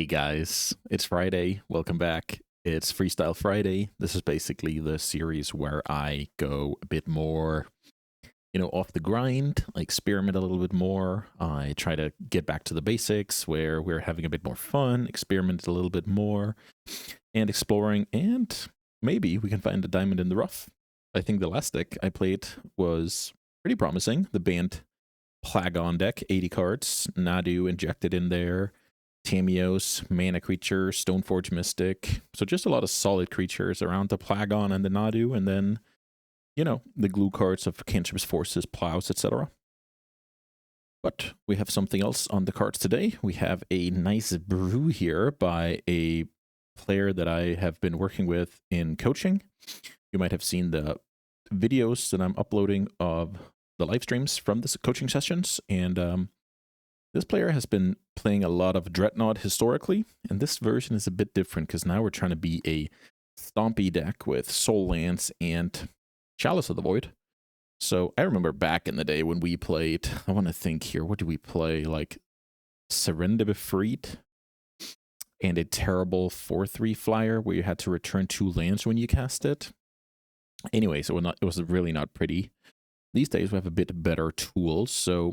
Hey guys, it's Friday. Welcome back. It's Freestyle Friday. This is basically the series where I go a bit more, off the grind. I experiment a little bit more. I try to get back to the basics where we're having a bit more fun, experiment a little bit more, and exploring, and maybe we can find a diamond in the rough. I think the last deck I played was pretty promising. The banned Plagon deck, 80 cards, Nadu injected in there. Tamios, Mana Creature, Stoneforge Mystic. So just a lot of solid creatures around the Plagon and the Nadu, and then, the glue cards of Cantrips, Forces, Plows, etc. But we have something else on the cards today. We have a nice brew here by a player that I have been working with in coaching. You might have seen the videos that I'm uploading of the live streams from the coaching sessions, and this player has been playing a lot of Dreadnought historically, and this version is a bit different because now we're trying to be a Stompy deck with Soul Lance and Chalice of the Void. So I remember back in the day when we played, I want to think here, what do we play? Like Surrender Befreed and a terrible 4/3 flyer where you had to return 2 lands when you cast it. Anyway, so it was really not pretty. These days we have a bit better tools, so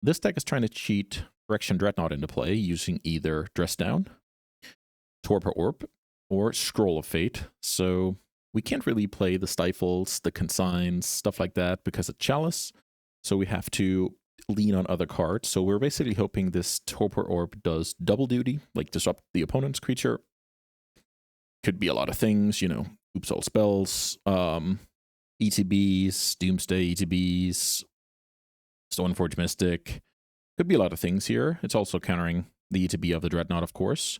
this deck is trying to cheat Phyrexian Dreadnought into play using either Dress Down, Torpor Orb, or Scroll of Fate. So we can't really play the Stifles, the Consigns, stuff like that because of Chalice. So we have to lean on other cards. So we're basically hoping this Torpor Orb does double duty, like disrupt the opponent's creature. Could be a lot of things, Oops All Spells, ETBs, Doomsday ETBs, Stoneforge Mystic. Could be a lot of things here. It's also countering the ETB of the Dreadnought, of course.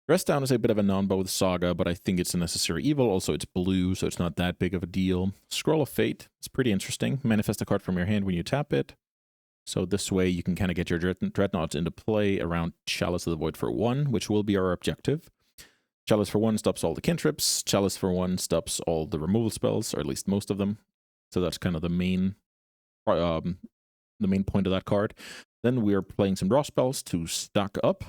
Dress Down is a bit of a non-both saga, but I think it's a necessary evil. Also, it's blue, so it's not that big of a deal. Scroll of Fate is pretty interesting. Manifest a card from your hand when you tap it. So this way you can kind of get your Dreadnoughts into play around Chalice of the Void for 1, which will be our objective. Chalice for 1 stops all the cantrips. Chalice for 1 stops all the removal spells, or at least most of them. So that's kind of the main point of that card. Then we're playing some draw spells to stock up.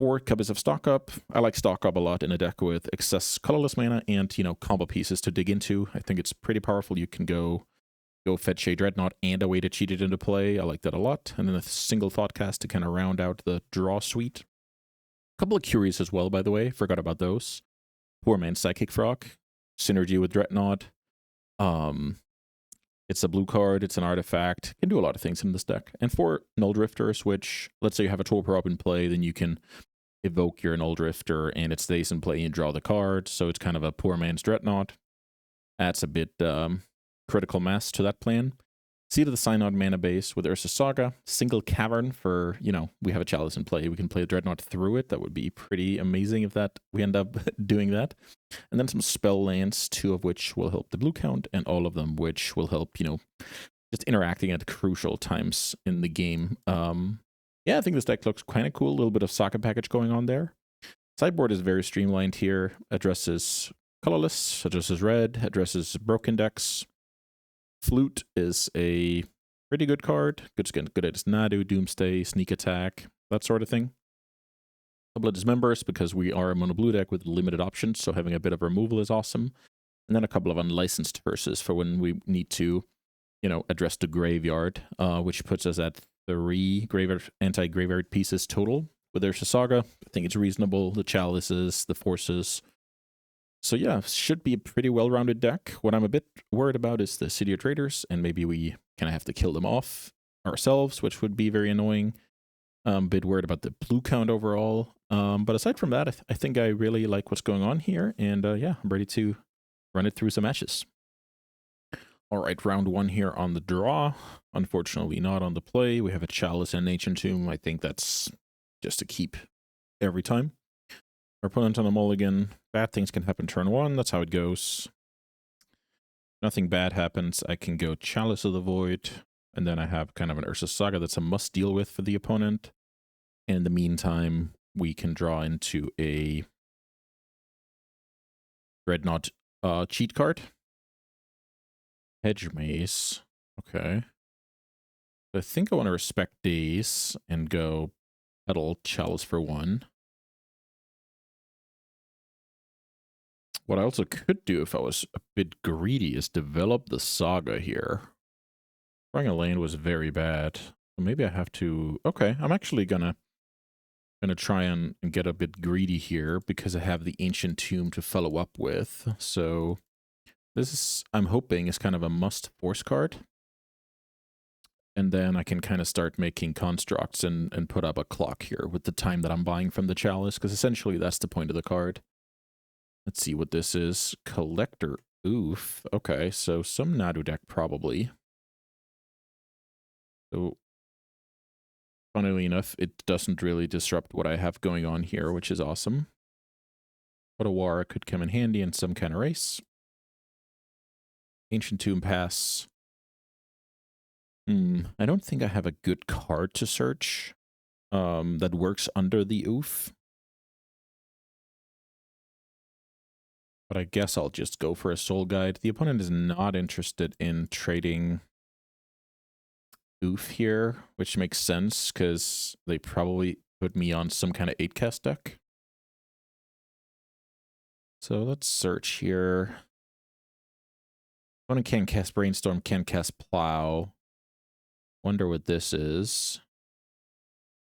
4 copies of stock up. I like stock up a lot in a deck with excess colorless mana and, combo pieces to dig into. I think it's pretty powerful. You can go fetch a Dreadnought and a way to cheat it into play. I like that a lot. And then a single Thoughtcast to kind of round out the draw suite. A couple of Curious as well, by the way. Forgot about those. Poor Man's Psychic Frog. Synergy with Dreadnought. It's a blue card, it's an artifact, can do a lot of things in this deck. And 4 Null Drifters, which, let's say you have a Torpor up in play, then you can evoke your Null Drifter and it stays in play and draw the card. So it's kind of a poor man's Dreadnought. Adds a bit critical mass to that plan. Seed of the Synod mana base with Ursa Saga. Single Cavern for, we have a Chalice in play. We can play a Dreadnought through it. That would be pretty amazing if we end up doing that. And then some spell lands, 2 of which will help the blue count, and all of them which will help, just interacting at crucial times in the game. Yeah, I think this deck looks kind of cool. A little bit of Saga package going on there. Sideboard is very streamlined here. Addresses colorless, addresses red, addresses broken decks. Flute is a pretty good card. Good at its Nadu, Doomsday, Sneak Attack, that sort of thing. Couple of Dismembers because we are a mono blue deck with limited options, so having a bit of removal is awesome. And then a couple of unlicensed verses for when we need to, address the graveyard, which puts us at 3 anti-graveyard pieces total. With Ursa Saga, I think it's reasonable. The Chalices, the Forces. So yeah, should be a pretty well-rounded deck. What I'm a bit worried about is the City of Traders, and maybe we kind of have to kill them off ourselves, which would be very annoying. A bit worried about the blue count overall. But aside from that, I think I really like what's going on here, and yeah, I'm ready to run it through some matches. All right, round 1 here on the draw. Unfortunately, not on the play. We have a Chalice and an Ancient Tomb. I think that's just to keep every time. Our opponent on a mulligan. Bad things can happen turn 1. That's how it goes. Nothing bad happens. I can go Chalice of the Void. And then I have kind of an Ursa Saga that's a must deal with for the opponent. In the meantime, we can draw into a Dreadnought cheat card. Hedge Maze. Okay. I think I want to respect these and go Petal Chalice for 1. What I also could do if I was a bit greedy is develop the Saga here. Drawing a land was very bad. So maybe I have to... Okay, I'm actually gonna try and get a bit greedy here because I have the Ancient Tomb to follow up with. So this is, I'm hoping, is kind of a must force card. And then I can kind of start making constructs and put up a clock here with the time that I'm buying from the Chalice, because essentially that's the point of the card. Let's see what this is. Collector. Oof. Okay, so some Nadu deck probably. So, funnily enough, it doesn't really disrupt what I have going on here, which is awesome. Otawara could come in handy in some kind of race. Ancient Tomb pass. I don't think I have a good card to search that works under the oof. But I guess I'll just go for a Soul Guide. The opponent is not interested in trading oof here, which makes sense because they probably put me on some kind of 8-cast deck. So let's search here. Opponent can't cast Brainstorm, can't cast Plow. Wonder what this is.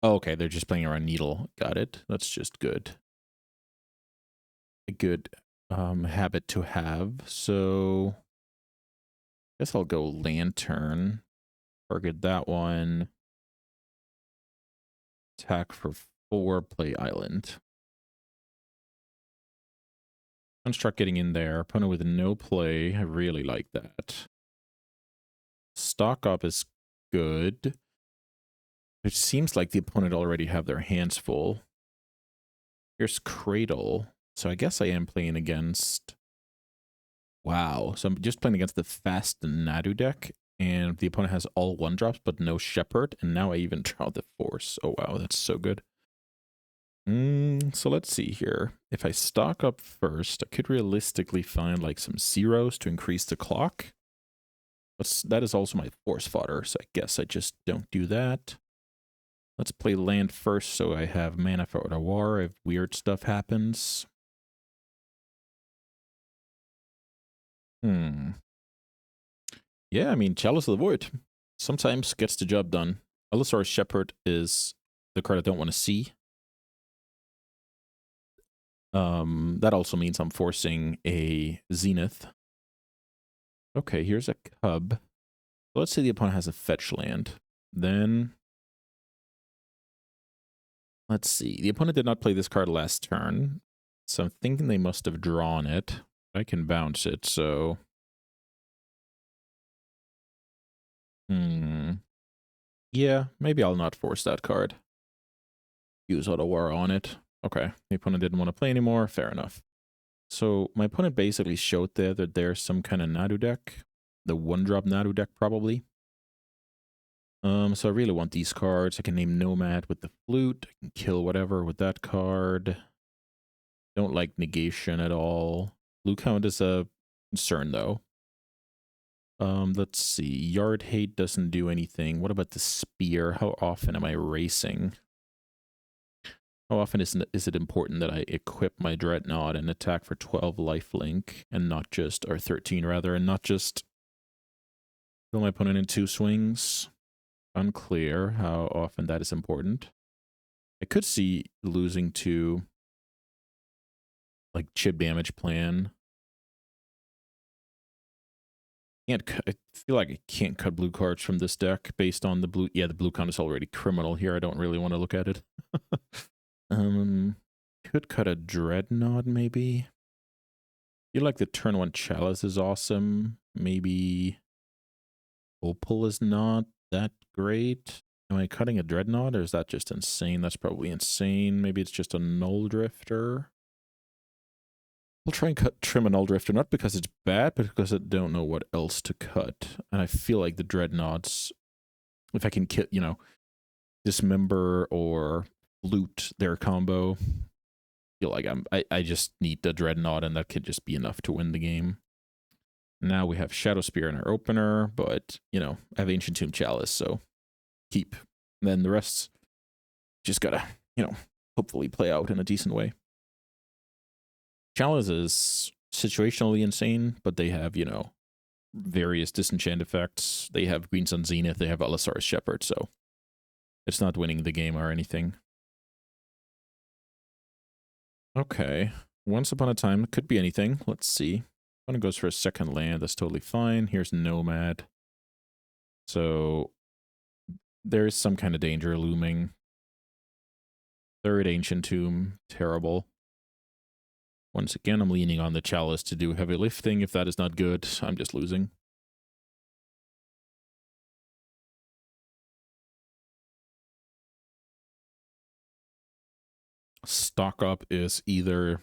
Oh, okay, they're just playing around Needle. Got it. That's just good. A good habit to have. So I guess I'll go Lantern. Target that one. Attack for 4, play Island. Construct getting in there. Opponent with no play. I really like that. Stock up is good. It seems like the opponent already have their hands full. Here's Cradle. So I guess I am playing against... Wow. So I'm just playing against the fast Nadu deck. And the opponent has all 1-drops, but no Shepherd. And now I even draw the Force. Oh, wow. That's so good. So let's see here. If I stock up first, I could realistically find like some zeros to increase the clock. But that is also my Force fodder. So I guess I just don't do that. Let's play land first so I have mana for Otawara if weird stuff happens. Yeah, I mean, Chalice of the Void sometimes gets the job done. Allosaurus Shepherd is the card I don't want to see. That also means I'm forcing a Zenith. Okay, here's a Cub. Let's say the opponent has a fetch land. Then... let's see. The opponent did not play this card last turn, so I'm thinking they must have drawn it. I can bounce it, so... yeah, maybe I'll not force that card. Use Otawara on it. Okay, the opponent didn't want to play anymore. Fair enough. So my opponent basically showed there that there's some kind of Nadu deck. The 1-drop Nadu deck, probably. So I really want these cards. I can name Nomad with the Flute. I can kill whatever with that card. Don't like Negation at all. Blue count is a concern, though. Let's see. Yard Hate doesn't do anything. What about the Spear? How often am I racing? How often is it important that I equip my Dreadnought and attack for 12 lifelink and not just, or 13 rather, and not just kill my opponent in 2 swings? Unclear how often that is important. I could see losing to like chip damage plan. I feel like I can't cut blue cards from this deck based on the blue. Yeah, the blue count is already criminal here. I don't really want to look at it. Could cut a Dreadnought maybe. I feel like the turn 1 Chalice is awesome. Maybe Opal is not that great. Am I cutting a Dreadnought or is that just insane? That's probably insane. Maybe it's just a Null Drifter. I'll try and trim a Null Drifter, not because it's bad, but because I don't know what else to cut. And I feel like the Dreadnoughts, if I can dismember or loot their combo, I feel like I just need the Dreadnought and that could just be enough to win the game. Now we have Shadow Spear in our opener, but, I have Ancient Tomb Chalice, so keep. And then the rest just gotta, hopefully play out in a decent way. Chalice is situationally insane, but they have, you know, various disenchant effects. They have Green Sun Zenith, they have Allosaurus Shepherd, so it's not winning the game or anything. Okay. Once upon a time, could be anything. Let's see. Opponent goes for a second land, that's totally fine. Here's Nomad. So there is some kind of danger looming. Third Ancient Tomb, terrible. Once again, I'm leaning on the Chalice to do heavy lifting. If that is not good, I'm just losing. Stock Up is either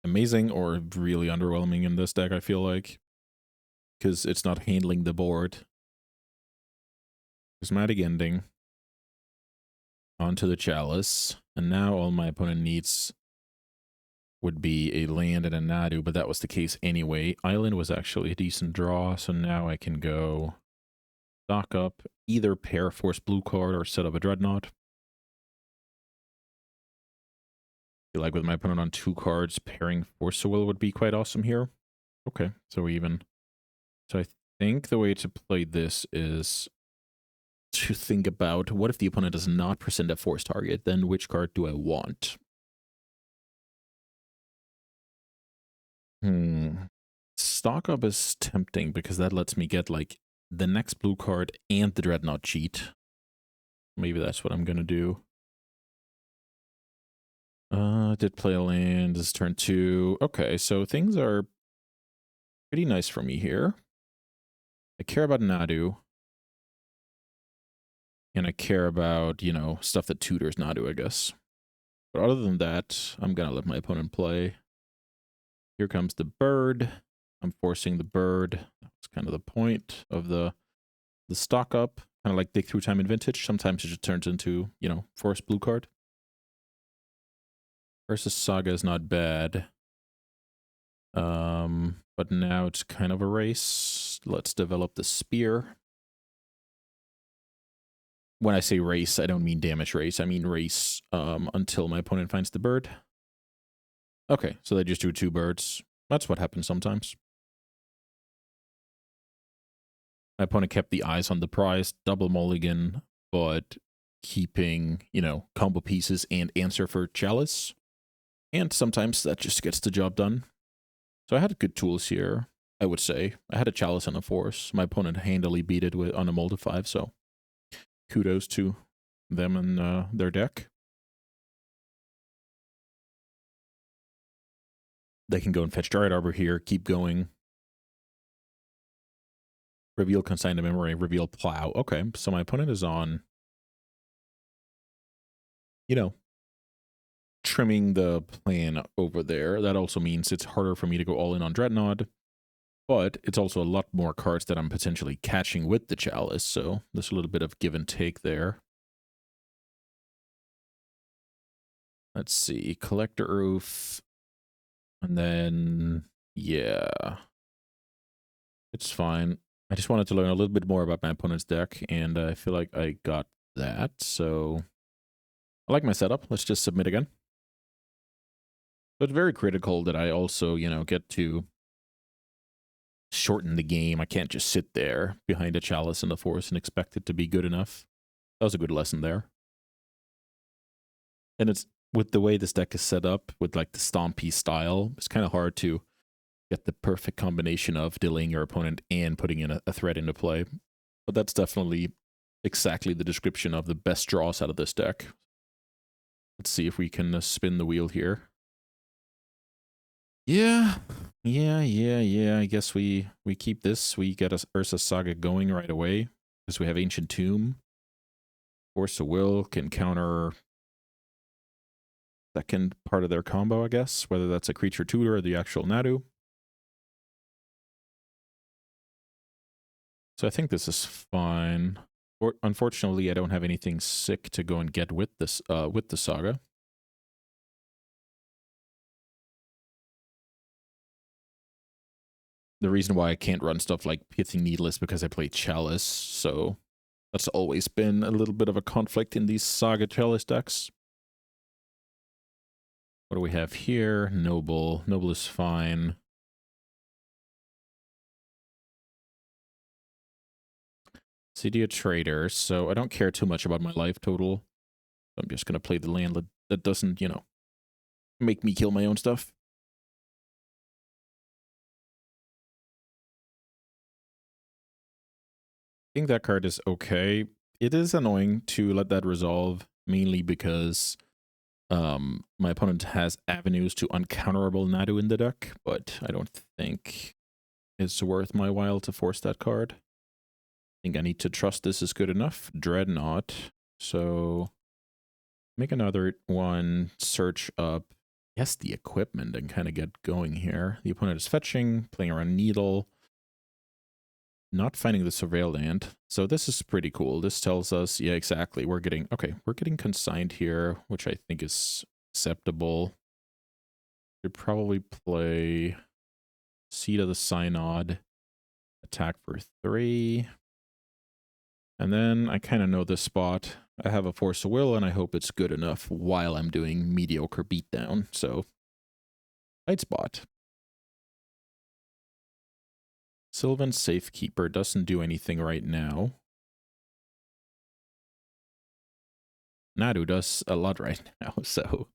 amazing or really underwhelming in this deck, I feel like. Because it's not handling the board. Prismatic Ending. Onto the Chalice. And now all my opponent needs would be a land and a Nadu, but that was the case anyway. Island was actually a decent draw, so now I can go stock up, either pair Force Blue card or set up a Dreadnought. I feel like with my opponent on 2 cards, pairing Force of Will would be quite awesome here. Okay, so even. So I think the way to play this is to think about, what if the opponent does not present a Force target, then which card do I want? Stock Up is tempting because that lets me get like the next blue card and the Dreadnought cheat. Maybe that's what I'm gonna do. Did play a land. This is turn 2. Okay, so things are pretty nice for me here. I care about Nadu. And I care about, you know, stuff that tutors Nadu, I guess. But other than that, I'm gonna let my opponent play. Here comes the bird. I'm forcing the bird. That's kind of the point of the stock up. Kind of like Dig Through Time in Vintage. Sometimes it just turns into, you know, force blue card. Versus Saga is not bad. But now it's kind of a race. Let's develop the spear. When I say race, I don't mean damage race. I mean race until my opponent finds the bird. Okay, so they just do 2 birds. That's what happens sometimes. My opponent kept the eyes on the prize, double mulligan, but keeping, you know, combo pieces and answer for Chalice. And sometimes that just gets the job done. So I had good tools here, I would say. I had a Chalice and a Force. My opponent handily beat it on a mold of 5, so kudos to them and their deck. They can go and fetch Dryad Arbor here, keep going. Reveal Consigned to Memory, reveal Plow. Okay, so my opponent is on, you know, trimming the plan over there. That also means it's harder for me to go all in on Dreadnought, but it's also a lot more cards that I'm potentially catching with the Chalice, so there's a little bit of give and take there. Let's see, Collector Roof, and then, yeah, it's fine. I just wanted to learn a little bit more about my opponent's deck, and I feel like I got that, so I like my setup. Let's just submit again. So it's very critical that I also, you know, get to shorten the game. I can't just sit there behind a Chalice and a Force and expect it to be good enough. That was a good lesson there. And it's, with the way this deck is set up, with like the Stompy style, it's kind of hard to get the perfect combination of delaying your opponent and putting in a threat into play. But that's definitely exactly the description of the best draws out of this deck. Let's see if we can spin the wheel here. Yeah. I guess we keep this. We get a Ursa Saga going right away because we have Ancient Tomb. Force of Will can counter second part of their combo, I guess, whether that's a creature tutor or the actual Nadu. So I think this is fine. Unfortunately, I don't have anything sick to go and get with this with the Saga. The reason why I can't run stuff like Pithing Needle is because I play Chalice, so that's always been a little bit of a conflict in these Saga Chalice decks. What do we have here? Noble. Noble is fine. City of Traders, so I don't care too much about my life total. I'm just gonna play the land that doesn't, you know, make me kill my own stuff. I think that card is okay. It is annoying to let that resolve, mainly because my opponent has avenues to uncounterable Nadu in the deck, but I don't think it's worth my while to force that card. I think I need to trust this is good enough. Dreadnought. So make another one, search up, yes, the equipment and kind of get going here. The opponent is fetching, playing around Needle, not finding the Surveil land. So this is pretty cool. This tells us, yeah, exactly. We're getting consigned here, which I think is acceptable. Should probably play Seed of the Synod, attack for 3. And then I kind of know this spot. I have a Force of Will, and I hope it's good enough while I'm doing mediocre beatdown. So, right spot. Sylvan Safekeeper doesn't do anything right now. Nadu does a lot right now, so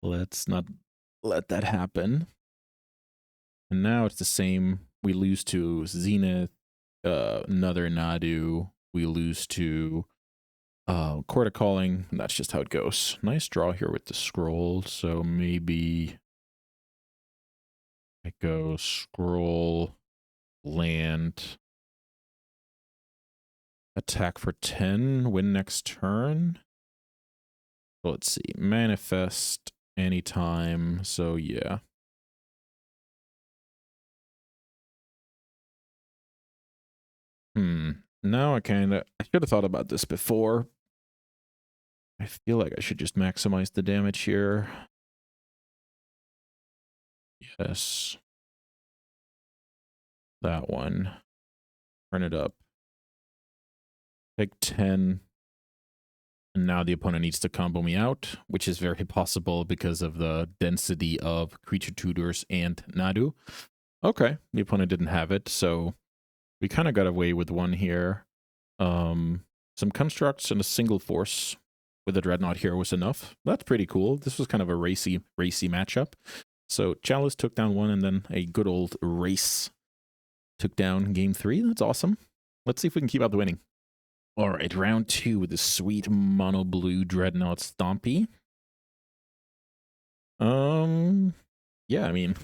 let's not let that happen. And now it's the same. We lose to Zenith, another Nadu. We lose to Court of Calling. That's just how it goes. Nice draw here with the scroll. So maybe I go scroll, land, attack for 10, win next turn. So let's see. Manifest anytime. So yeah. Now I should have thought about this before. I feel like I should just maximize the damage here. Yes. That one. Turn it up. Take 10. And now the opponent needs to combo me out, which is very possible because of the density of creature tutors and Nadu. Okay, the opponent didn't have it, so we kind of got away with one here. Some constructs and a single force with a Dreadnought here was enough. That's pretty cool. This was kind of a racy matchup. So Chalice took down one, and then a good old race took down game 3. That's awesome. Let's see if we can keep out the winning. All right, round 2 with the sweet mono blue Dreadnought Stompy. Yeah, I mean,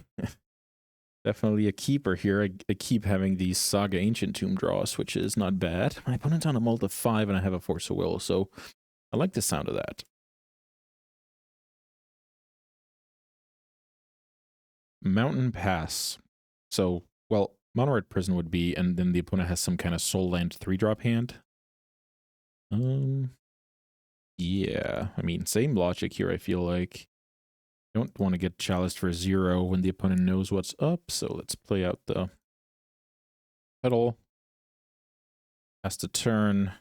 definitely a keeper here. I keep having these Saga Ancient Tomb draws, which is not bad. My opponent's on a mult of 5, and I have a Force of Will, so I like the sound of that. Mountain Pass. So, well, Mono Red Prison would be, and then the opponent has some kind of Soul Land 3-drop hand. Yeah, I mean, same logic here, I feel like. Don't want to get Chalice for 0 when the opponent knows what's up, so let's play out the pedal. Has to turn.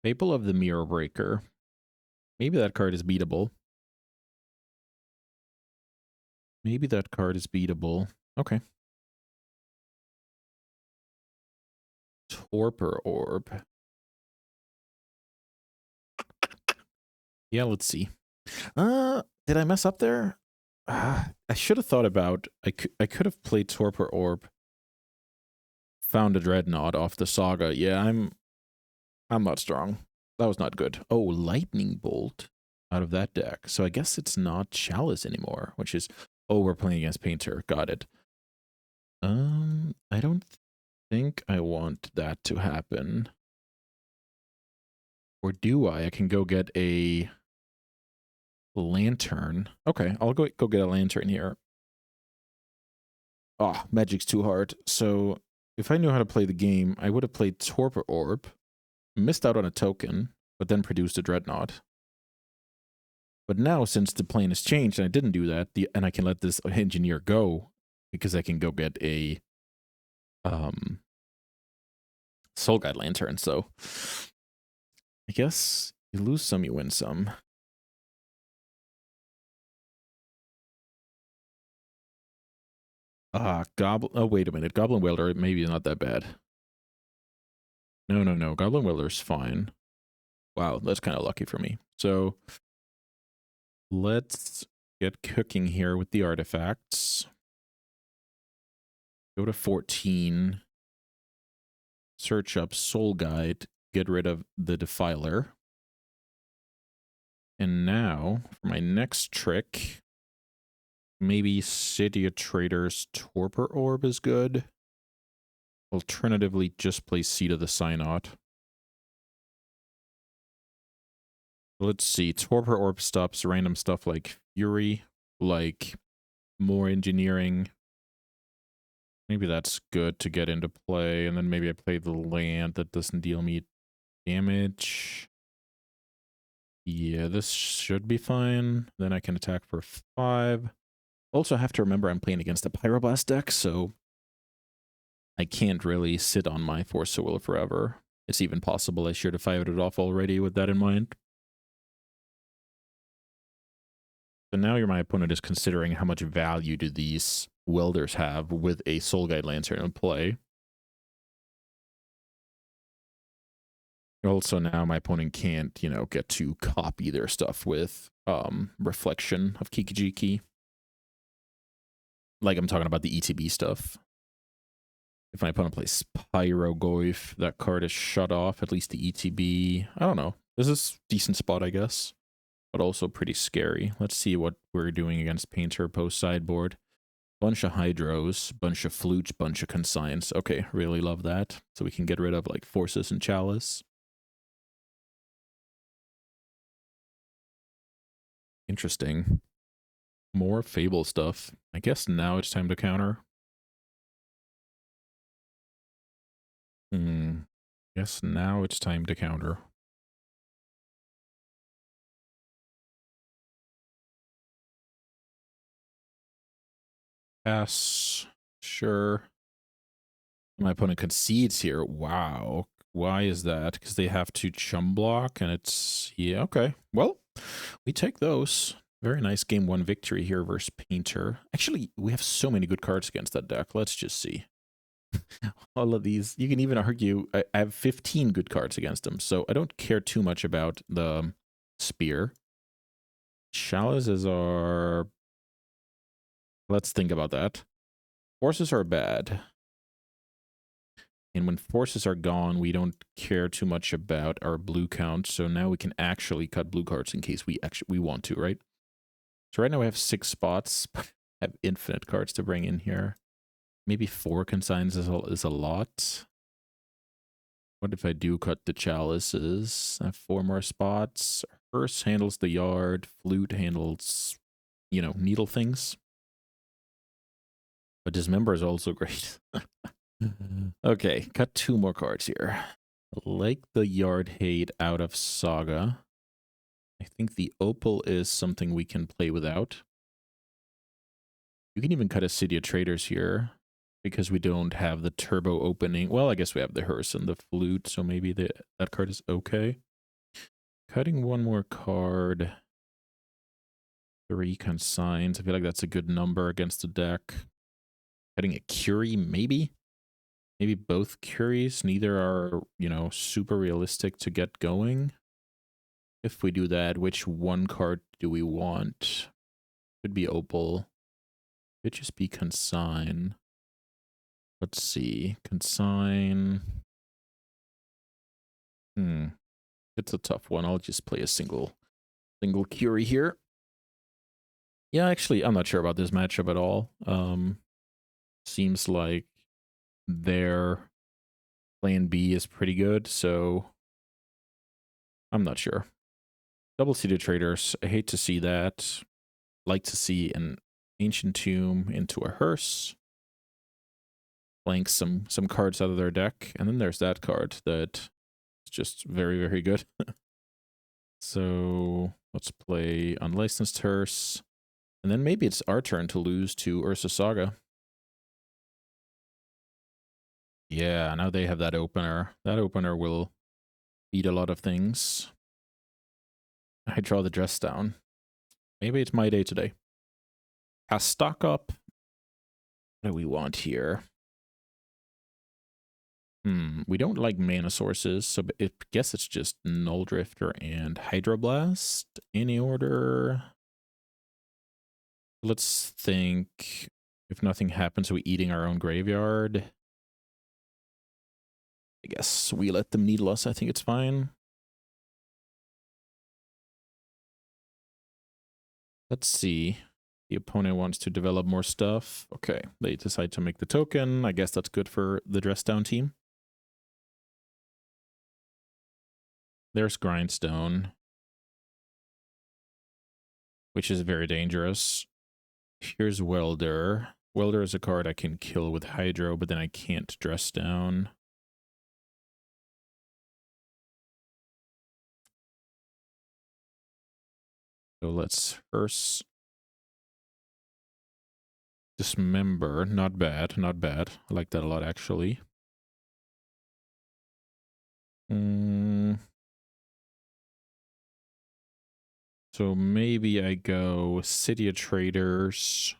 Fable of the Mirror Breaker. Maybe that card is beatable. Maybe that card is beatable. Okay. Torpor Orb. Yeah, let's see. Did I mess up there? I should have thought about, I could have played Torpor Orb. Found a Dreadnought off the Saga. Yeah, I'm not strong. That was not good. Oh, Lightning Bolt out of that deck. So I guess it's not Chalice anymore, which is, oh, we're playing against Painter. Got it. I don't think I want that to happen. Or do I? I can go get a Lantern. Okay, I'll go get a Lantern here. Ah, Magic's too hard. So if I knew how to play the game, I would have played Torpor Orb, missed out on a token, but then produced a Dreadnought. But now, since the plane has changed and I didn't do that, and I can let this engineer go because I can go get a Soul Guide Lantern. So I guess you lose some, you win some. Goblin. Oh, wait a minute. Goblin Welder, maybe not that bad. No. Goblin Welder's fine. Wow, that's kind of lucky for me. So let's get cooking here with the artifacts. Go to 14. Search up Soul Guide. Get rid of the Defiler. And now, for my next trick, maybe City of Traders Torpor Orb is good. Alternatively, just play Seed of the Synod. Let's see. Torpor Orb stops random stuff like Fury, like more engineering. Maybe that's good to get into play. And then maybe I play the land that doesn't deal me damage. Yeah, this should be fine. Then I can attack for 5. Also have to remember I'm playing against a Pyroblast deck, so I can't really sit on my Force of Will forever. It's even possible I should have fired it off already with that in mind. So now my opponent is considering how much value do these welders have with a Soul Guide Lancer in play. Also now my opponent can't, get to copy their stuff with Reflection of Kikijiki. Like I'm talking about the ETB stuff. If my opponent plays Pyrogoyf, that card is shut off, at least the ETB. I don't know. This is a decent spot, I guess. But also pretty scary. Let's see what we're doing against Painter post sideboard. Bunch of Hydros, bunch of Flutes, bunch of Consigns. Okay, really love that. So we can get rid of like Forces and Chalice. Interesting. More Fable stuff. I guess now it's time to counter. Guess now it's time to counter. Pass. Sure. My opponent concedes here. Wow. Why is that? Because they have to chum block and it's... Yeah, okay. Well, we take those. Very nice game 1 victory here versus Painter. Actually, we have so many good cards against that deck. Let's just see. All of these. You can even argue I have 15 good cards against them, so I don't care too much about the Spear. Chalices are... Let's think about that. Forces are bad. And when forces are gone, we don't care too much about our blue count. So now we can actually cut blue cards in case we want to, right? So right now we have 6 spots, but I have infinite cards to bring in here. Maybe 4 consigns is a lot. What if I do cut the chalices? I have 4 more spots. Hearse handles the yard. Flute handles, needle things. But Dismember is also great. Okay, cut 2 more cards here. Like the Yard Hate out of Saga. I think the Opal is something we can play without. You can even cut a City of Traders here because we don't have the turbo opening. Well, I guess we have the Hearse and the Flute, so maybe that card is okay. Cutting 1 more card. 3 consigns. I feel like that's a good number against the deck. Cutting a Curie, maybe? Maybe both Curies. Neither are, super realistic to get going. If we do that, which 1 card do we want? Could be Opal. Could just be Consign. Let's see. Consign. It's a tough one. I'll just play a single Curie here. Yeah, actually, I'm not sure about this matchup at all. Seems like their plan B is pretty good, so I'm not sure. Double-seated Traders, I hate to see that. Like to see an Ancient Tomb into a Hearse. Blank some cards out of their deck, and then there's that card that is just very, very good. So let's play Unlicensed Hearse, and then maybe it's our turn to lose to Ursa Saga. Yeah, now they have that opener. That opener will beat a lot of things. I draw the dress down. Maybe it's my day today. Has stock up. What do we want here? We don't like mana sources, so I guess it's just Null Drifter and Hydroblast. Any order? Let's think. If nothing happens, we eating our own graveyard. I guess we let them needle us. I think it's fine. Let's see. The opponent wants to develop more stuff. Okay, they decide to make the token. I guess that's good for the dress down team. There's Grindstone, which is very dangerous. Here's Welder. Welder is a card I can kill with Hydro, but then I can't dress down. So let's first Dismember. Not bad, not bad. I like that a lot, actually. So maybe I go City of Traders.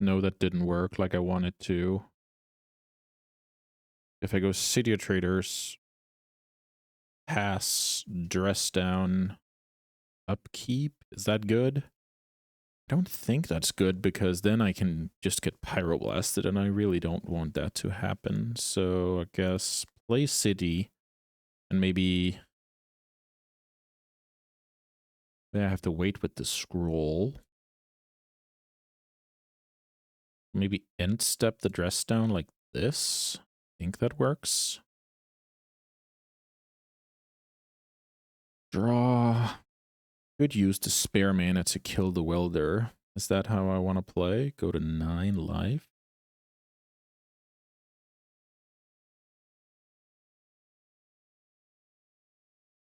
No, that didn't work like I wanted to. If I go City of Traders, pass, dress down, upkeep, is that good? I don't think that's good because then I can just get pyroblasted and I really don't want that to happen. So I guess play City and maybe I have to wait with the scroll. Maybe end step the dress down like this. I think that works. Draw. Could use the spare mana to kill the welder. Is that how I want to play? Go to 9 life.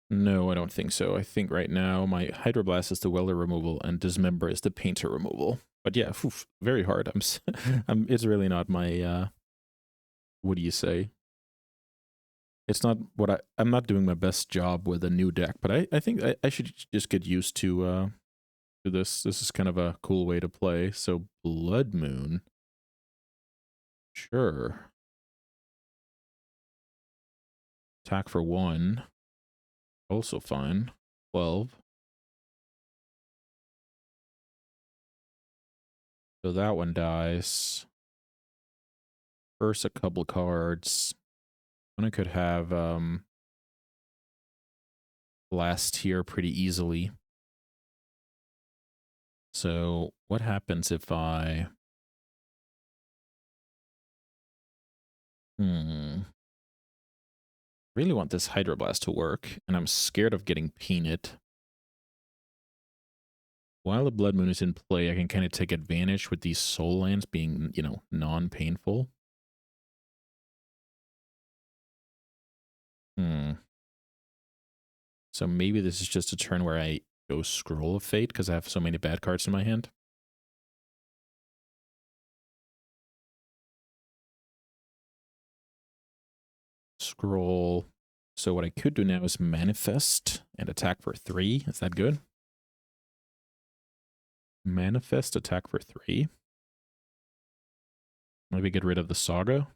No, I don't think so. I think right now my Hydroblast is the welder removal and Dismember is the painter removal. But yeah, very hard. It's really not my, what do you say? It's not what I'm not doing my best job with a new deck, but I think I should just get used to this. This is kind of a cool way to play. So Blood Moon. Sure. Attack for 1. Also fine. 12. So that one dies. First a couple cards. And I could have Blast here pretty easily. So what happens if I really want this Hydroblast to work, and I'm scared of getting Peanut. While the Blood Moon is in play, I can kind of take advantage with these soul lands being, you know, non-painful. So maybe this is just a turn where I go Scroll of Fate because I have so many bad cards in my hand. Scroll. So what I could do now is Manifest and attack for 3. Is that good? Manifest, attack for 3. Maybe get rid of the Saga.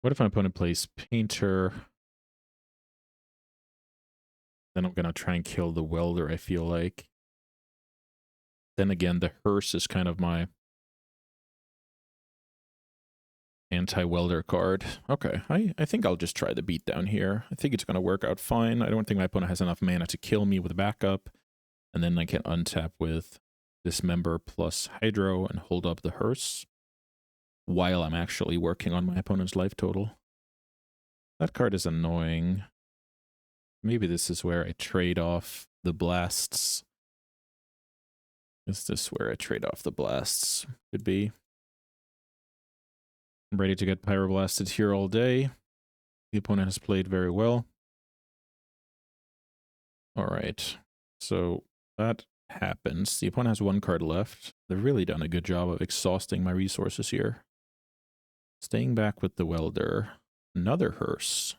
What if my opponent plays Painter? Then I'm going to try and kill the Welder, I feel like. Then again, the Hearse is kind of my anti-Welder card. Okay, I think I'll just try the beatdown here. I think it's going to work out fine. I don't think my opponent has enough mana to kill me with backup. And then I can untap with Dismember plus Hydro and hold up the Hearse while I'm actually working on my opponent's life total. That card is annoying. Maybe this is where I trade off the blasts. Is this where I trade off the blasts? Could be. I'm ready to get pyroblasted here all day. The opponent has played very well. All right. So that happens. The opponent has 1 card left. They've really done a good job of exhausting my resources here. Staying back with the welder. Another hearse.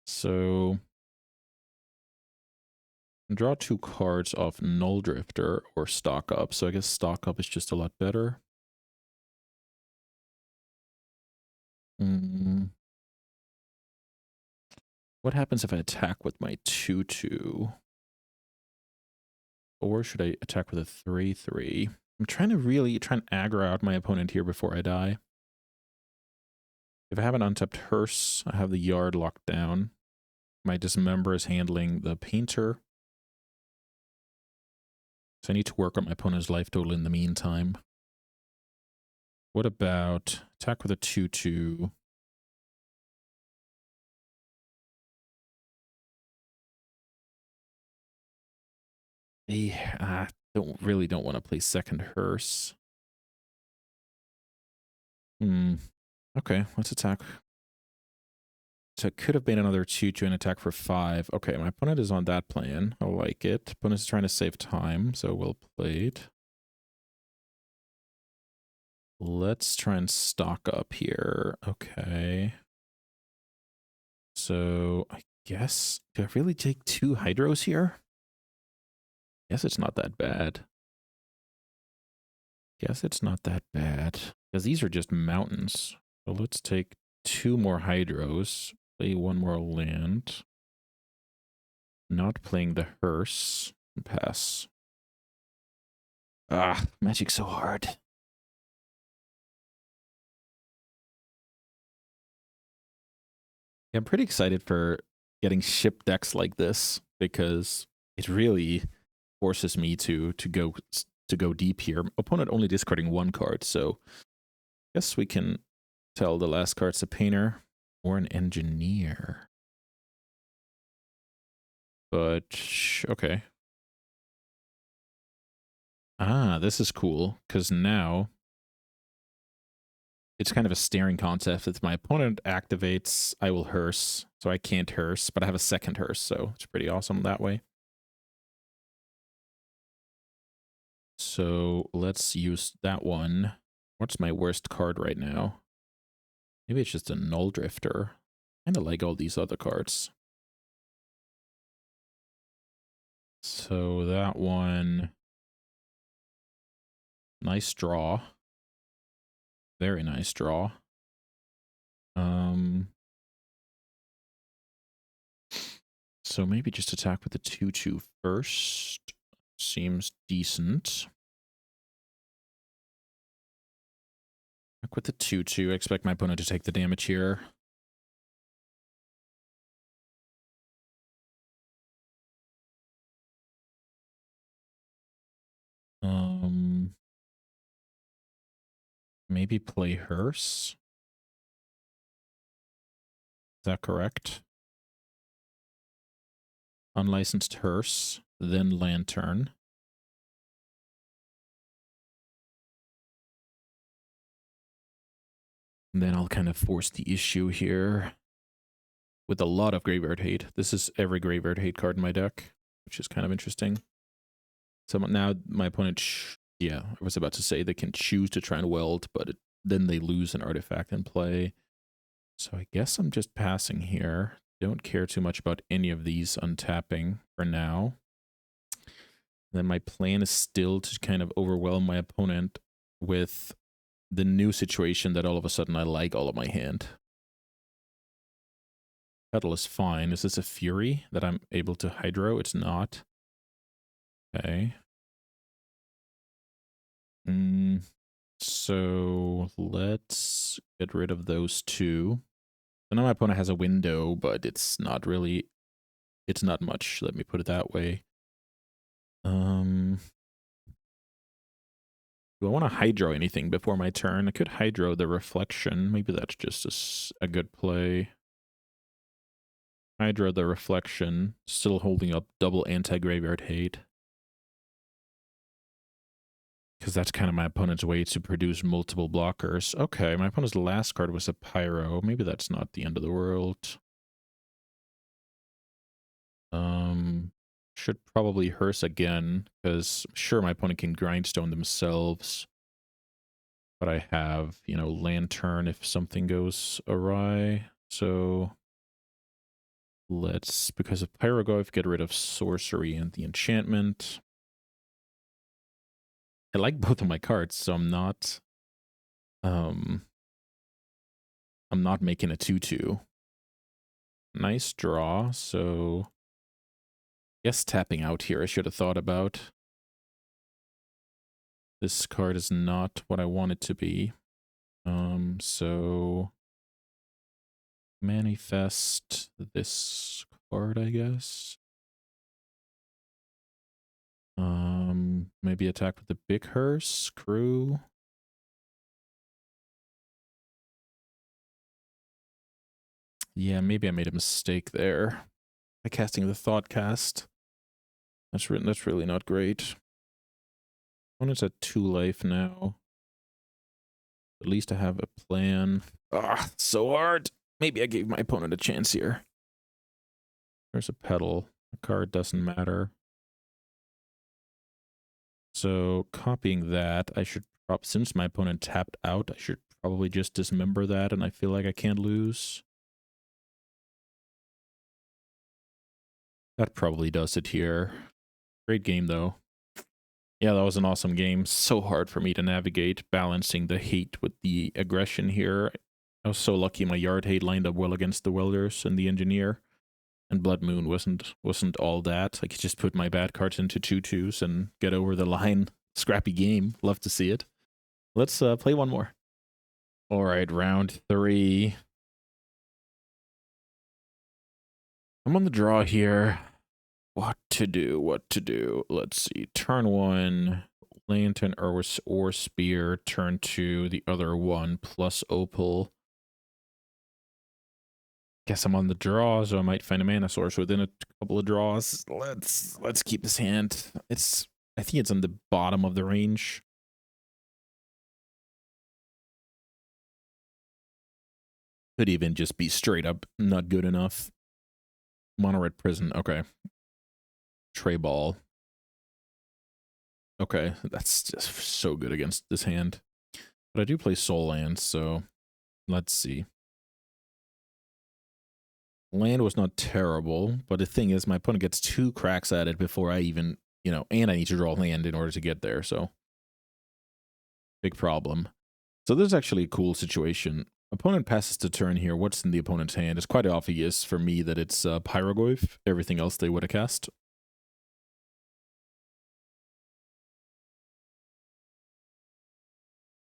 So draw 2 cards off Null Drifter or Stock Up. So I guess Stock Up is just a lot better. What happens if I attack with my 2/2? Or should I attack with a 3/3? I'm trying to really try and aggro out my opponent here before I die. If I have an untapped hearse, I have the yard locked down. My dismember is handling the painter. So I need to work on my opponent's life total in the meantime. What about attack with a 2/2? I don't want to play second hearse. Okay, let's attack. So it could have been another 2/2 and attack for 5. Okay, my opponent is on that plan. I like it. Opponent is trying to save time, so we'll play it. Let's try and stock up here. Okay. So I guess, do I really take 2 hydros here? Guess it's not that bad. Because these are just mountains. So let's take 2 more hydros. Play 1 more land. Not playing the hearse. Pass. Magic's so hard. I'm pretty excited for getting ship decks like this because it really forces me to go deep here. Opponent only discarding 1 card, so I guess we can tell the last card's a painter or an engineer. But okay. This is cool because now it's kind of a staring concept. If my opponent activates, I will hearse. So I can't hearse, but I have a second hearse, so it's pretty awesome that way. So let's use that one. What's my worst card right now? Maybe it's just a Null Drifter. I kind of like all these other cards. So that one... Nice draw. Very nice draw. So maybe just attack with the 2/2 first. Seems decent. Attack with the 2/2. I expect my opponent to take the damage here. Maybe play hearse. Is that correct? Unlicensed hearse, then lantern. And then I'll kind of force the issue here with a lot of graveyard hate. This is every graveyard hate card in my deck, which is kind of interesting. So now my opponent, I was about to say they can choose to try and weld, but then they lose an artifact in play. So I guess I'm just passing here. Don't care too much about any of these untapping for now. Then my plan is still to kind of overwhelm my opponent with the new situation that all of a sudden I like all of my hand. Petal is fine. Is this a Fury that I'm able to hydro? It's not. Okay. So let's get rid of those 2. So now my opponent has a window, but it's not really, it's not much. Let me put it that way. Do I want to hydro anything before my turn? I could hydro the reflection. Maybe that's just a good play. Hydro the reflection, still holding up double anti-graveyard hate. Because that's kind of my opponent's way to produce multiple blockers. Okay, my opponent's last card was a Pyro. Maybe that's not the end of the world. Should probably hearse again, because sure, my opponent can grindstone themselves. But I have, you know, Lantern if something goes awry. So let's, because of Pyroglyph, get rid of Sorcery and the enchantment. I like both of my cards, so I'm not making a 2/2. Nice draw, so guess tapping out here I should have thought about. This card is not what I want it to be. So manifest this card, I guess. Maybe attack with the big hearse crew. Yeah, maybe I made a mistake there by casting the thought cast. That's really not great. Opponent's at 2 life now. At least I have a plan. Ah, so hard. Maybe I gave my opponent a chance here. There's a pedal. The card doesn't matter. So copying that, I should since my opponent tapped out, I should probably just dismember that, and I feel like I can't lose. That probably does it here. Great game though. Yeah, that was an awesome game. So hard for me to navigate, balancing the hate with the aggression here. I was so lucky my yard hate lined up well against the welders and the engineer. And Blood Moon wasn't all that. I could just put my bad cards into 2/2s and get over the line. Scrappy game. Love to see it. Let's play one more. All right, round 3. I'm on the draw here. What to do? Let's see. Turn 1, Lantern or Spear. Turn 2, the other one, plus Opal. Guess I'm on the draw, so I might find a mana source within a couple of draws. Let's keep this hand. I think it's on the bottom of the range. Could even just be straight up not good enough. Mono red prison. Okay. Tray ball. Okay, that's just so good against this hand. But I do play soul lands, so let's see. Land was not terrible, but the thing is, my opponent gets 2 cracks at it before I even, you know, and I need to draw land in order to get there, so big problem. So this is actually a cool situation. Opponent passes to turn here. What's in the opponent's hand? It's quite obvious for me that it's Pyroglyph. Everything else they would have cast.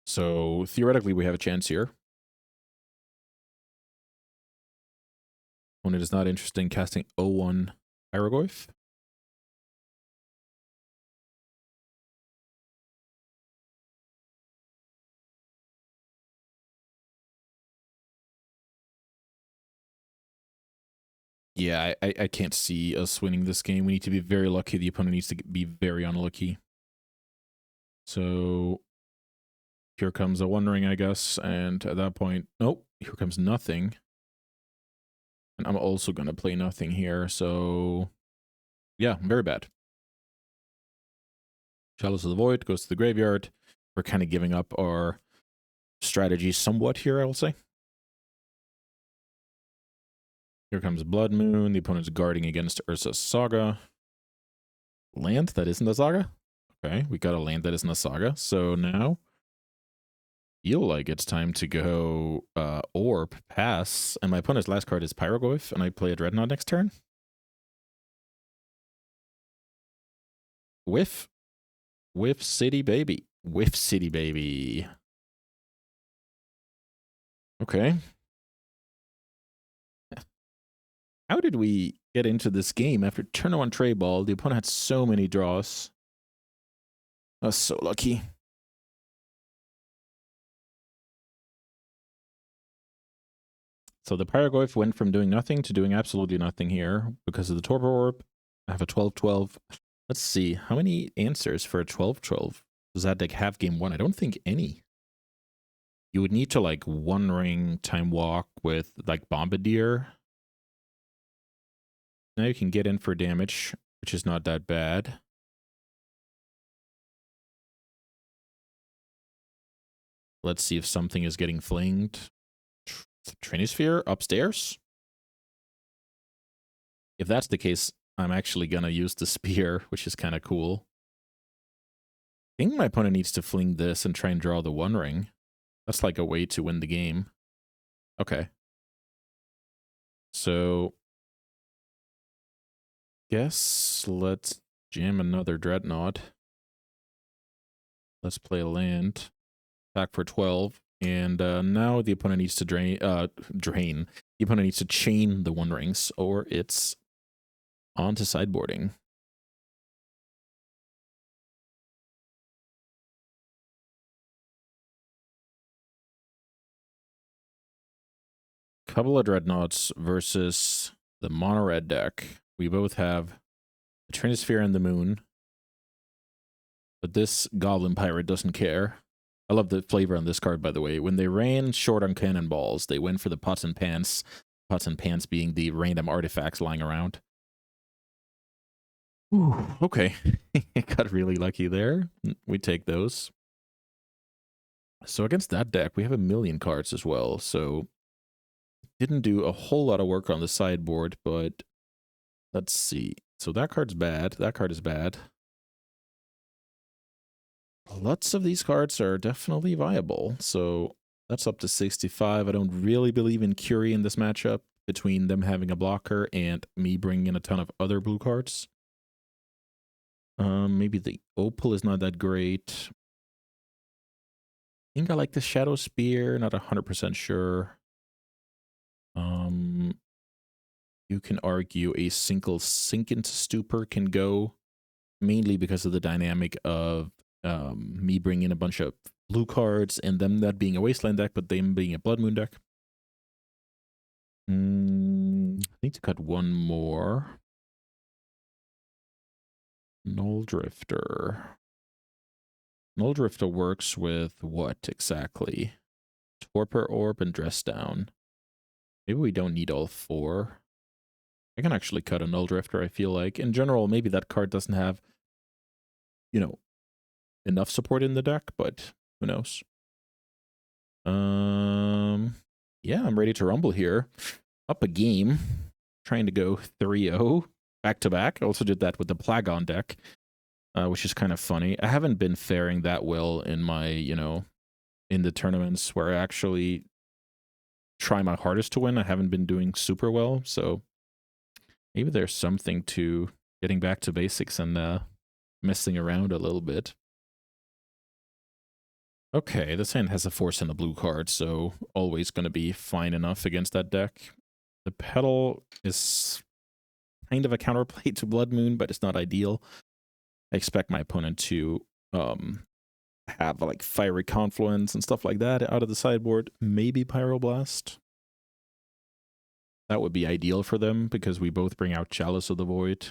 So theoretically, we have a chance here. Opponent is not interested in casting 0/1 Pyroglyph. Yeah, I can't see us winning this game. We need to be very lucky. The opponent needs to be very unlucky. So here comes a wondering, I guess. And at that point, nope, here comes nothing. And I'm also going to play nothing here. So yeah, very bad. Chalice of the Void goes to the graveyard. We're kind of giving up our strategy somewhat here, I will say. Here comes Blood Moon. The opponent's guarding against Ursa's Saga. Land that isn't a Saga? Okay, we got a land that isn't a Saga. So now, feel like it's time to go Orb, pass. And my opponent's last card is Pyroglyph, and I play a Dreadnought next turn. Whiff. Whiff City Baby. Whiff City Baby. Okay. How did we get into this game after turn 1 tray ball? The opponent had so many draws. I was so lucky. So the Pyroglyph went from doing nothing to doing absolutely nothing here because of the Torpor Orb. I have a 12/12. Let's see. How many answers for a 12/12? Does that like have game 1? I don't think any. You would need to like 1 ring time walk with like Bombardier. Now you can get in for damage. which is not that bad. Let's see if something is getting flinged. Trinisphere upstairs? If that's the case, I'm actually gonna use the spear, which is kind of cool. I think my opponent needs to fling this and try and draw the One Ring. That's like a way to win the game. Okay. So, guess let's jam another Dreadnought. Let's play a land. Attack for 12. And now the opponent needs to drain. The opponent needs to chain the One Rings, or it's on to sideboarding. Couple of Dreadnoughts versus the mono red deck. We both have the Trinisphere and the Moon. But this Goblin Pirate doesn't care. I love the flavor on this card, by the way. When they ran short on cannonballs, they went for the pots and pans. Pots and pans being the random artifacts lying around. Ooh, okay. Got really lucky there. We take those. So against that deck, we have a million cards as well. So didn't do a whole lot of work on the sideboard, but let's see. So that card's bad. That card is bad. Lots of these cards are definitely viable. So that's up to 65. I don't really believe in Curie in this matchup between them having a blocker and me bringing in a ton of other blue cards. Maybe the Opal is not that great. I think I like the Shadow Spear, not 100% sure. You can argue a single Sink into Stupor can go, mainly because of the dynamic of me bringing in a bunch of blue cards and them that being a Wasteland deck, but them being a Blood Moon deck. I need to cut one more. Null Drifter. Null Drifter works with what exactly? Torpor Orb and Dress Down. Maybe we don't need all four. I can actually cut a Null Drifter, I feel like. In general, maybe that card doesn't have, you know, enough support in the deck, but who knows? Yeah, I'm ready to rumble here. Up a game. Trying to go 3-0 back-to-back. I also did that with the Plagon deck, which is kind of funny. I haven't been faring that well in my, in the tournaments where I actually try my hardest to win. I haven't been doing super well, so maybe there's something to getting back to basics and messing around a little bit. Okay, this hand has a force and a blue card, so always going to be fine enough against that deck. The Petal is kind of a counterplay to Blood Moon, but it's not ideal. I expect my opponent to have like Fiery Confluence and stuff like that out of the sideboard. Maybe Pyroblast. That would be ideal for them because we both bring out Chalice of the Void.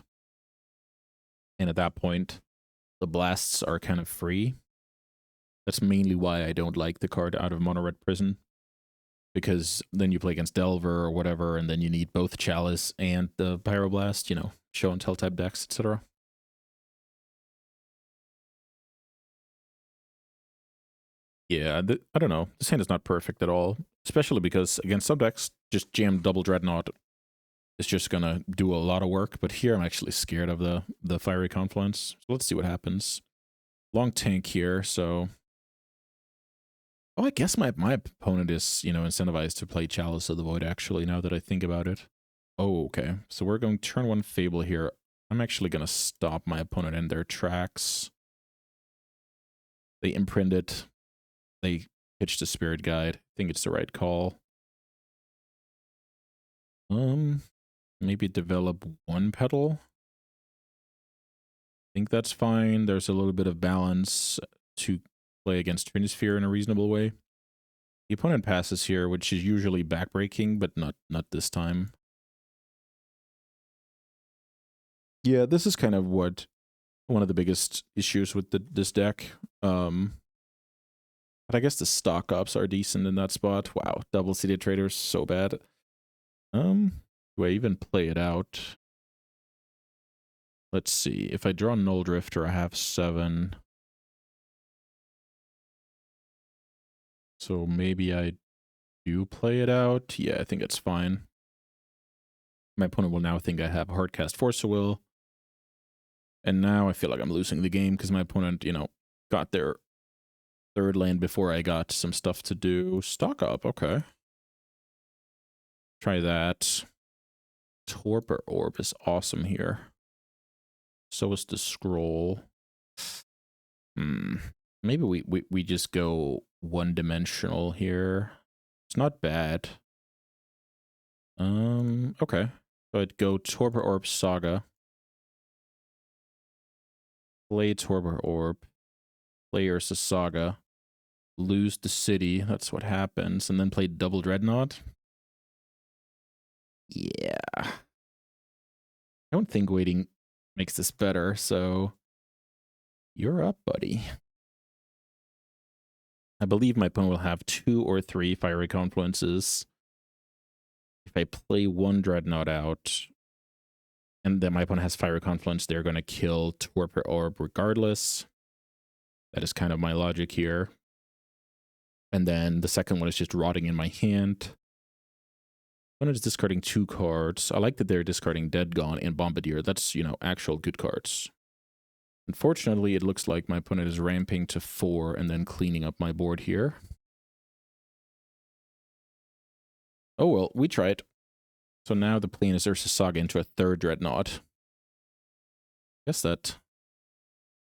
And at that point, the blasts are kind of free. That's mainly why I don't like the card out of Mono Red Prison. Because then you play against Delver or whatever, and then you need both Chalice and the Pyroblast, show and tell type decks, etc. Yeah, I don't know. This hand is not perfect at all, especially because against some decks, just jam double Dreadnought is just gonna do a lot of work. But here I'm actually scared of the Fiery Confluence. So let's see what happens. Long tank here, so... Oh, I guess my opponent is, incentivized to play Chalice of the Void, actually, now that I think about it. Oh, okay. So we're going turn 1 Fable here. I'm actually going to stop my opponent in their tracks. They imprint it. They pitched a Spirit Guide. I think it's the right call. Maybe develop one Petal. I think that's fine. There's a little bit of balance to play against Trinisphere in a reasonable way. The opponent passes here, which is usually backbreaking, but not this time. Yeah, this is kind of one of the biggest issues with this deck. But I guess the stock ups are decent in that spot. Wow, double seated traders, so bad. Do I even play it out? Let's see. If I draw Null Drifter, I have 7. So maybe I do play it out. Yeah, I think it's fine. My opponent will now think I have Hardcast Force of Will. And now I feel like I'm losing the game because my opponent, you know, got their 3rd land before I got some stuff to do. Stock up, okay. Try that. Torpor Orb is awesome here. So is the Scroll. Maybe we just go one-dimensional here. It's not bad. Okay. So I'd go Torpor Orb Saga. Play Torpor Orb. Play Ursa Saga. Lose the city. That's what happens. And then play double Dreadnought. Yeah. I don't think waiting makes this better, so you're up, buddy. I believe my opponent will have 2 or 3 Fiery Confluences. If I play 1 Dreadnought out, and then my opponent has Fiery Confluence, they're going to kill Torpor Orb regardless. That is kind of my logic here. And then the second one is just rotting in my hand. Opponent is discarding 2 cards. I like that they're discarding Dead Gone and Bombardier. That's, you know, actual good cards. Unfortunately, it looks like my opponent is ramping to 4 and then cleaning up my board here. Oh well, we tried. So now the plane is Ursa Saga into a 3rd Dreadnought. Guess that...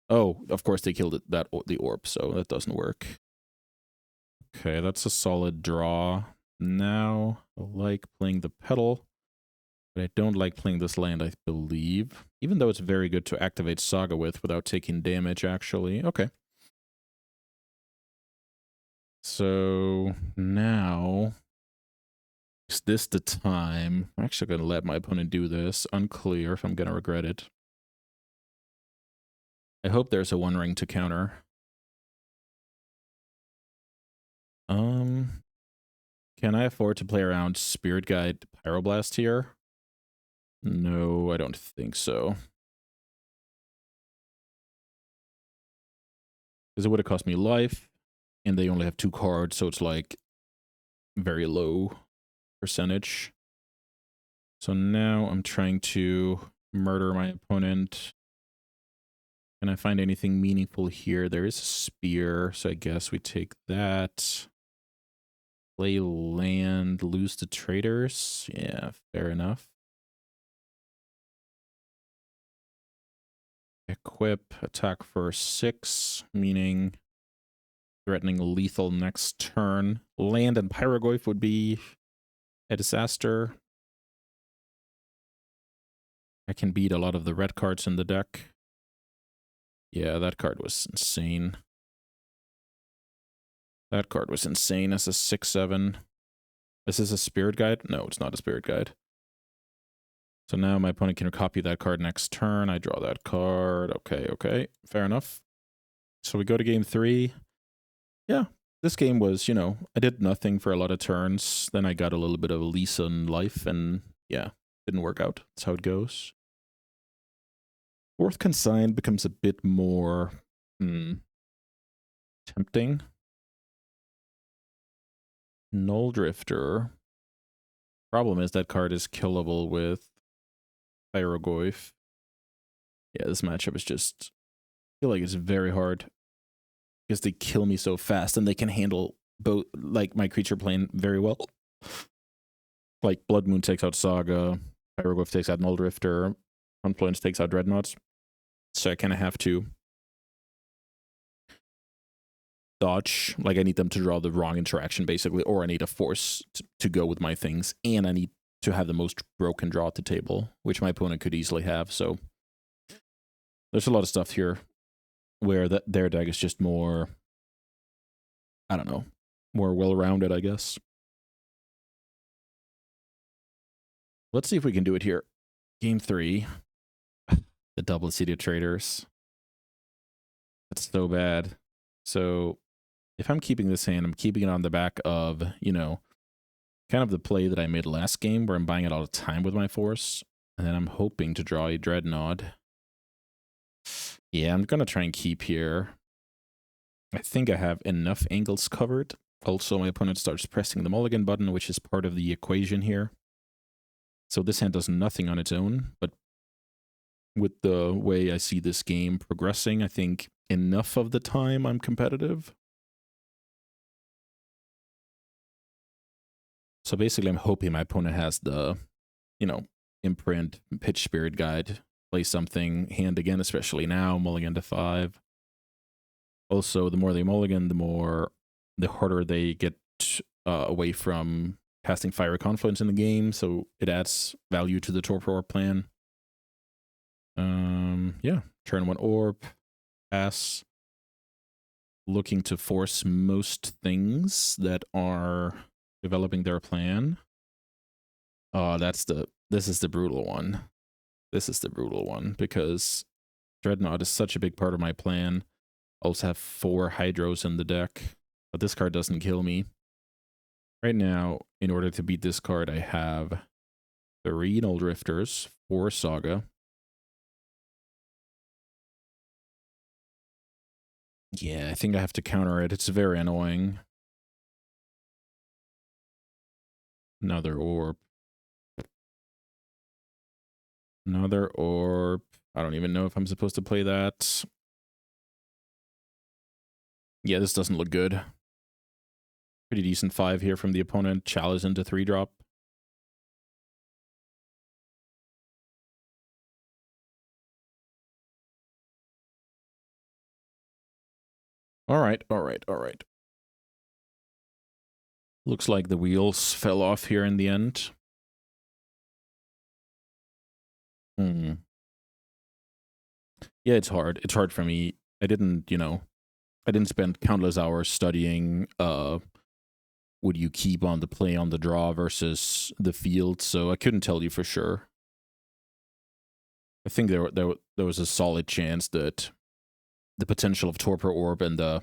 Oh, of course they killed the orb, so that doesn't work. Okay, that's a solid draw. Now, I like playing the Petal, but I don't like playing this land, I believe. Even though it's very good to activate Saga with without taking damage, actually. Okay. So, now... Is this the time? I'm actually going to let my opponent do this. Unclear if I'm going to regret it. I hope there's a 1 ring to counter. Can I afford to play around Spirit Guide Pyroblast here? No, I don't think so. Because it would have cost me life, and they only have 2 cards, so it's like very low percentage. So now I'm trying to murder my opponent. Can I find anything meaningful here? There is a spear, so I guess we take that. Play land, lose the traders. Yeah, fair enough. Equip, attack for 6, meaning threatening lethal next turn. Land and Pyrogoyf would be a disaster. I can beat a lot of the red cards in the deck. Yeah, that card was insane. That card was insane as a 6/7. This is a Spirit Guide? No, it's not a Spirit Guide. So now my opponent can copy that card next turn. I draw that card. Okay, okay. Fair enough. So we go to game 3. Yeah, this game was, you know, I did nothing for a lot of turns. Then I got a little bit of a lease on life, and yeah, didn't work out. That's how it goes. 4th Consigned becomes a bit more tempting. Null Drifter. Problem is that card is killable with Pyrogoyf. Yeah, this matchup is just... I feel like it's very hard. Because they kill me so fast, and they can handle both, like, my creature plane very well. Like, Blood Moon takes out Saga, Pyrogoyf takes out Null Drifter, Confluence takes out Dreadnoughts. So I kind of have to dodge. Like, I need them to draw the wrong interaction, basically, or I need a force to go with my things, and I need to have the most broken draw at the table, which my opponent could easily have. So there's a lot of stuff here where their deck is just more, I don't know, more well-rounded, I guess. Let's see if we can do it here. Game 3. The double City of Traders. That's so bad. So if I'm keeping this hand, I'm keeping it on the back of, you know, kind of the play that I made last game where I'm buying it all the time with my force. And then I'm hoping to draw a Dreadnought. Yeah, I'm gonna try and keep here. I think I have enough angles covered. Also, my opponent starts pressing the mulligan button, which is part of the equation here. So this hand does nothing on its own, but with the way I see this game progressing, I think enough of the time I'm competitive. So basically, I'm hoping my opponent has the, imprint, pitch spirit guide, play something, hand again, especially now, mulligan to 5. Also, the more they mulligan, the harder they get away from casting Fiery Confluence in the game, so it adds value to the Torpor plan. Yeah, turn 1 orb, pass. Looking to force most things that are developing their plan. Oh, this is the brutal one. This is the brutal one, because Dreadnought is such a big part of my plan. I also have 4 Hydros in the deck, but this card doesn't kill me. Right now, in order to beat this card, I have 3 Null Drifters, 4 Saga. Yeah, I think I have to counter it. It's very annoying. Another orb. Another orb. I don't even know if I'm supposed to play that. Yeah, this doesn't look good. Pretty decent 5 here from the opponent. Chalice into 3-drop. Alright. Looks like the wheels fell off here in the end. Yeah, it's hard. It's hard for me. I didn't spend countless hours studying would you keep on the play on the draw versus the field, so I couldn't tell you for sure. I think there was a solid chance that the potential of Torpor Orb and the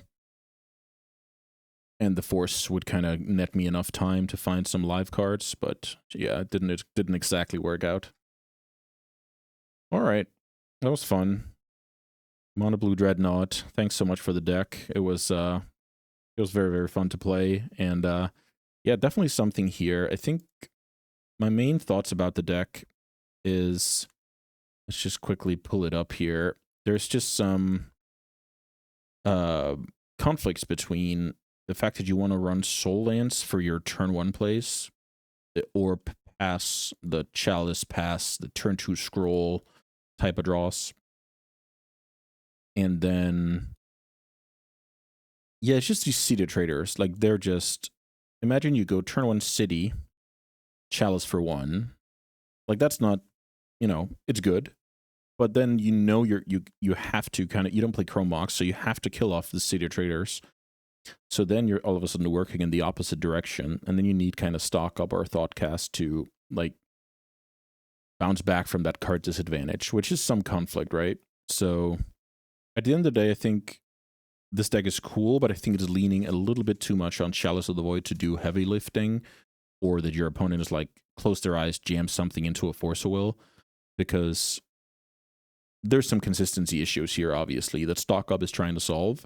Force would kind of net me enough time to find some live cards, but yeah, it didn't exactly work out. All right, that was fun. Mono Blue Dreadnought. Thanks so much for the deck. It was very, very fun to play, and yeah, definitely something here. I think my main thoughts about the deck is, let's just quickly pull it up here. There's just some conflicts between the fact that you want to run Soul Lance for your turn 1 plays, the Orb pass, the Chalice pass, the turn 2 scroll type of draws. And then, yeah, it's just these seated traders. Like, they're just, imagine you go turn 1 City, Chalice for 1. Like, that's not, it's good. But then you have to kind of, you don't play Chrome Mox, so you have to kill off the seated traders. So then you're all of a sudden working in the opposite direction, and then you need kind of stock up or thoughtcast to like bounce back from that card disadvantage, which is some conflict, right? So at the end of the day, I think this deck is cool, but I think it is leaning a little bit too much on Chalice of the Void to do heavy lifting, or that your opponent is like close their eyes, jam something into a Force of Will, because there's some consistency issues here, obviously, that stock up is trying to solve.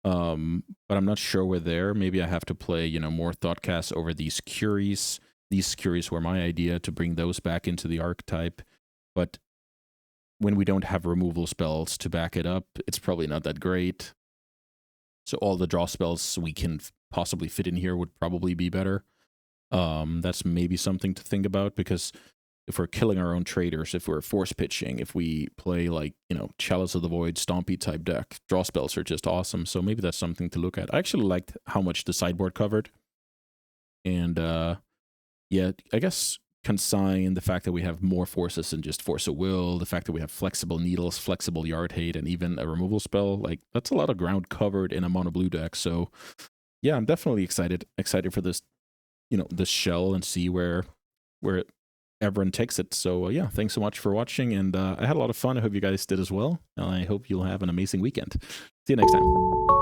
But I'm not sure we're there. Maybe I have to play, more Thoughtcast over these Curies. These Curies were my idea to bring those back into the archetype. But when we don't have removal spells to back it up, it's probably not that great. So all the draw spells we can possibly fit in here would probably be better. That's maybe something to think about, because if we're killing our own traders, if we're force pitching, if we play like, Chalice of the Void, Stompy type deck, draw spells are just awesome. So maybe that's something to look at. I actually liked how much the sideboard covered. And yeah, I guess consign the fact that we have more forces than just Force of Will, the fact that we have flexible needles, flexible yard hate, and even a removal spell. Like, that's a lot of ground covered in a mono blue deck. So yeah, I'm definitely excited for this, this shell, and see where everyone takes it. So yeah, thanks so much for watching, and I had a lot of fun. I hope you guys did as well, and I hope you'll have an amazing weekend. See you next time.